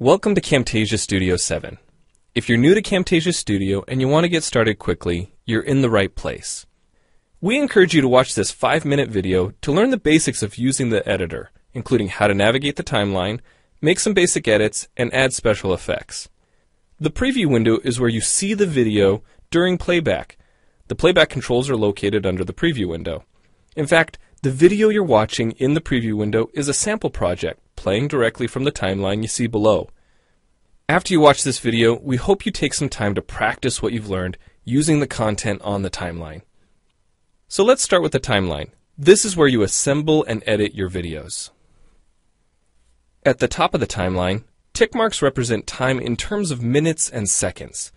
Welcome to Camtasia Studio 7. If you're new to Camtasia Studio and you want to get started quickly, you're in the right place. We encourage you to watch this 5-minute video to learn the basics of using the editor, including how to navigate the timeline, make some basic edits, and add special effects. The preview window is where you see the video during playback. The playback controls are located under the preview window. In fact, the video you're watching in the preview window is a sample project playing directly from the timeline you see below. After you watch this video, we hope you take some time to practice what you've learned using the content on the timeline. So let's start with the timeline. This is where you assemble and edit your videos. At the top of the timeline, tick marks represent time in terms of minutes and seconds.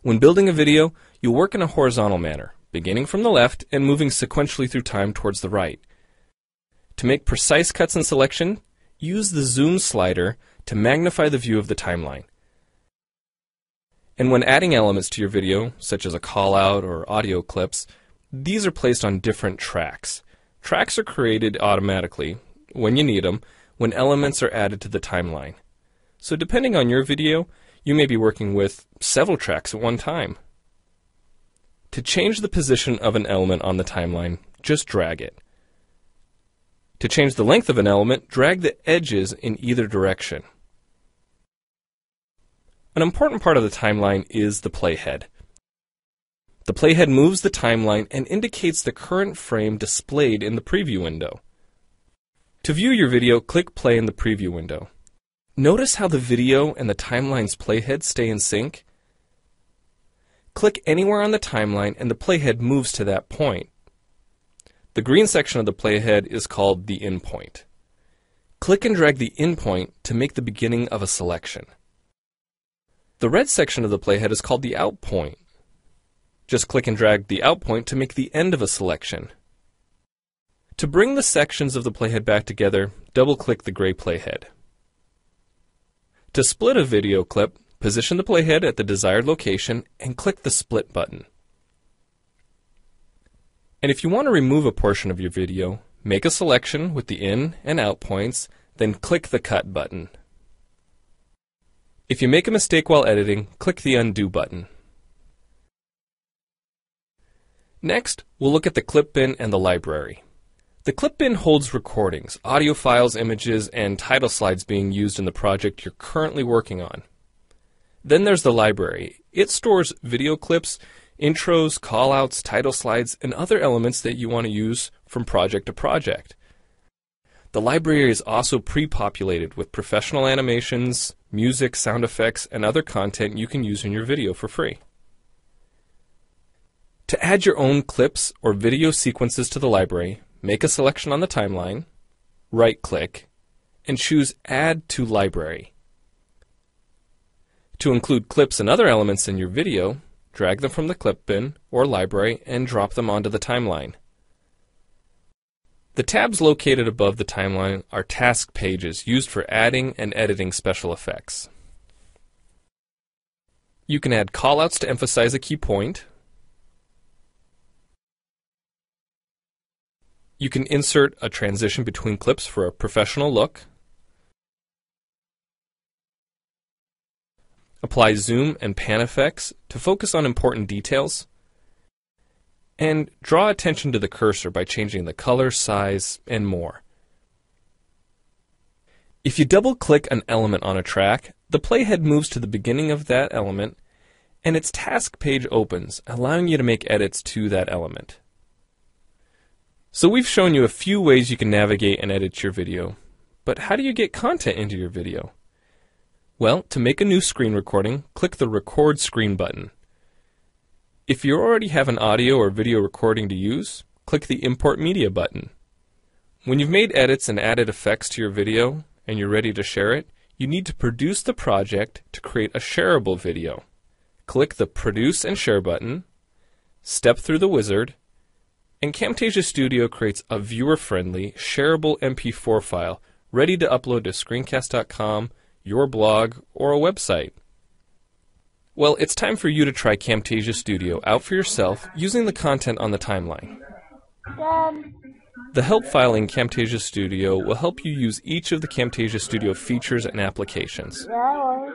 When building a video, you'll work in a horizontal manner, beginning from the left and moving sequentially through time towards the right. To make precise cuts and selection, use the zoom slider to magnify the view of the timeline. And when adding elements to your video, such as a call-out or audio clips, these are placed on different tracks. Tracks are created automatically, when you need them, when elements are added to the timeline. So depending on your video, you may be working with several tracks at one time. To change the position of an element on the timeline, just drag it. To change the length of an element, drag the edges in either direction. An important part of the timeline is the playhead. The playhead moves the timeline and indicates the current frame displayed in the preview window. To view your video, click play in the preview window. Notice how the video and the timeline's playhead stay in sync? Click anywhere on the timeline and the playhead moves to that point. The green section of the playhead is called the in point. Click and drag the in point to make the beginning of a selection. The red section of the playhead is called the out point. Just click and drag the out point to make the end of a selection. To bring the sections of the playhead back together, double-click the gray playhead. To split a video clip, position the playhead at the desired location and click the split button. And if you want to remove a portion of your video, make a selection with the in and out points, then click the cut button. If you make a mistake while editing, click the undo button. Next, we'll look at the clip bin and the library. The clip bin holds recordings, audio files, images, and title slides being used in the project you're currently working on. Then there's the library. It stores video clips, intros, callouts, title slides, and other elements that you want to use from project to project. The library is also pre-populated with professional animations, music, sound effects, and other content you can use in your video for free. To add your own clips or video sequences to the library, make a selection on the timeline, right-click, and choose Add to Library. To include clips and other elements in your video, drag them from the clip bin or library and drop them onto the timeline. The tabs located above the timeline are task pages used for adding and editing special effects. You can add callouts to emphasize a key point. You can insert a transition between clips for a professional look. Apply zoom and pan effects to focus on important details. And draw attention to the cursor by changing the color, size, and more. If you double-click an element on a track, the playhead moves to the beginning of that element, and its task page opens, allowing you to make edits to that element. So we've shown you a few ways you can navigate and edit your video, but how do you get content into your video? Well, to make a new screen recording, click the Record Screen button. If you already have an audio or video recording to use, click the Import Media button. When you've made edits and added effects to your video and you're ready to share it, you need to produce the project to create a shareable video. Click the Produce and Share button, step through the wizard, and Camtasia Studio creates a viewer-friendly, shareable MP4 file ready to upload to screencast.com, your blog, or a website. Well, it's time for you to try Camtasia Studio out for yourself using the content on the timeline. Dad. The help file in Camtasia Studio will help you use each of the Camtasia Studio features and applications. Yeah, I was.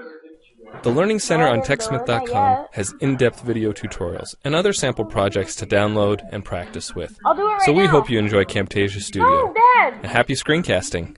The Learning Center No, I on didn't do it. Not TechSmith.com yet. has in-depth video tutorials and other sample projects to download and practice with. I'll do it right So we now. hope you enjoy Camtasia Studio. No, Dad. And happy screencasting!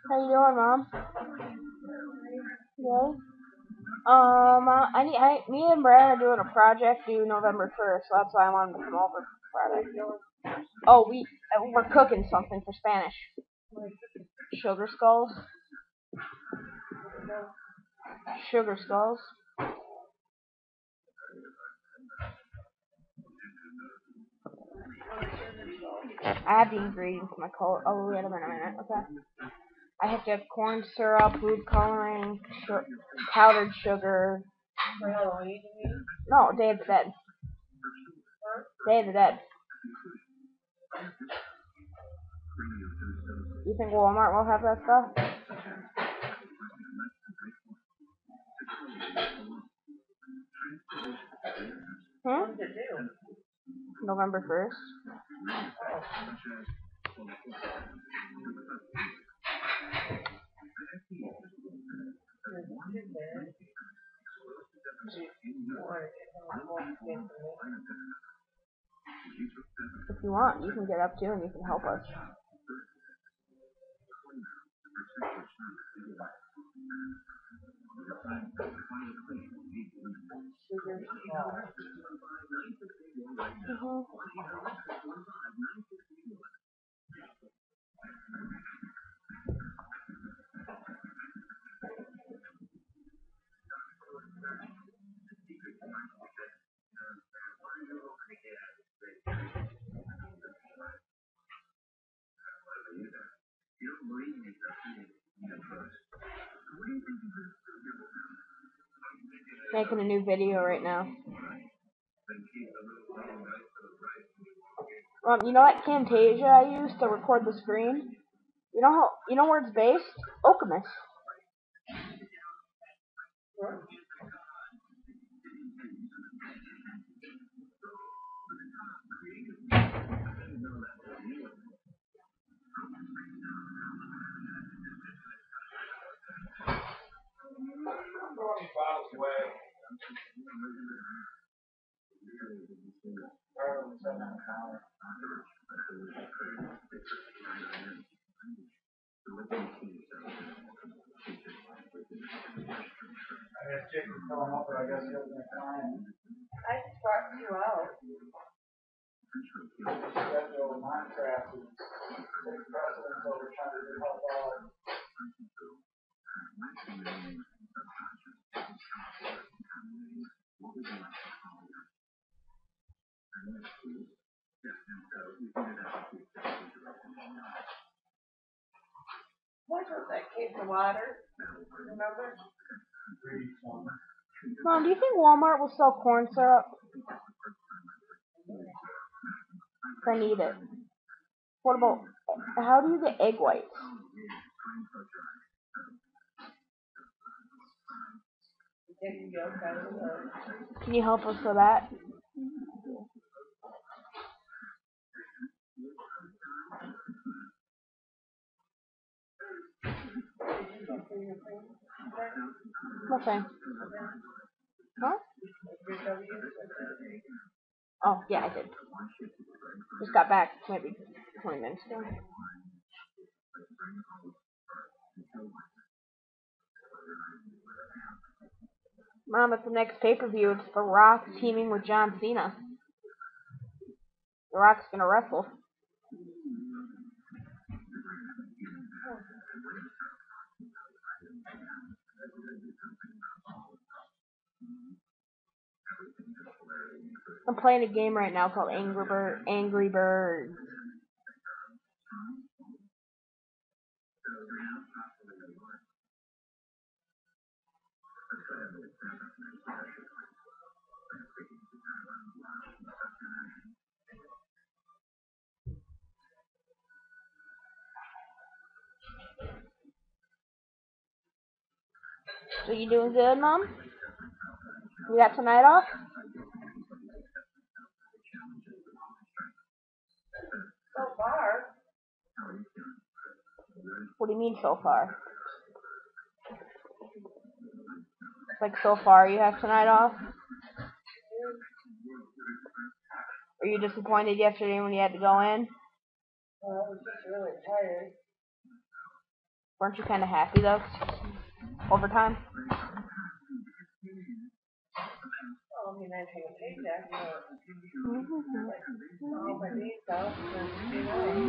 How you doing, Mom? Good. Me and Brad are doing a project due November 1st, so that's why I wanted to come over Friday. Oh, we're cooking something for Spanish. Sugar skulls. Sugar skulls. I have the ingredients in my color. Oh, wait a minute, okay. I have to have corn syrup, food coloring, powdered sugar. For Halloween, you mean? No, Day of the Dead. Day of the Dead. You think Walmart will have that stuff? Hmm? November 1st. If you want, you can get up too and you can help us. Making a new video right now. You know that Camtasia I used to record the screen? You know where it's based? Okemos. I just brought you out. What was that case of water? Remember? Mom, do you think Walmart will sell corn syrup? I need it. What about, how do you get egg whites? Can you help us with that? Nothing. Huh? Oh, yeah, I did. Just got back maybe 20 minutes ago. Mom, at the next pay-per-view, it's The Rock teaming with John Cena. The Rock's gonna wrestle. I'm playing a game right now called Angry Birds. So you doing good, Mom? You got tonight off? So far. What do you mean so far? Like so far you have tonight off? Were you disappointed yesterday when you had to go in? Well, I was just really tired. Weren't you kind of happy though? Overtime? Well, I mean, I take a paycheck, but like, all my needs out, and you know.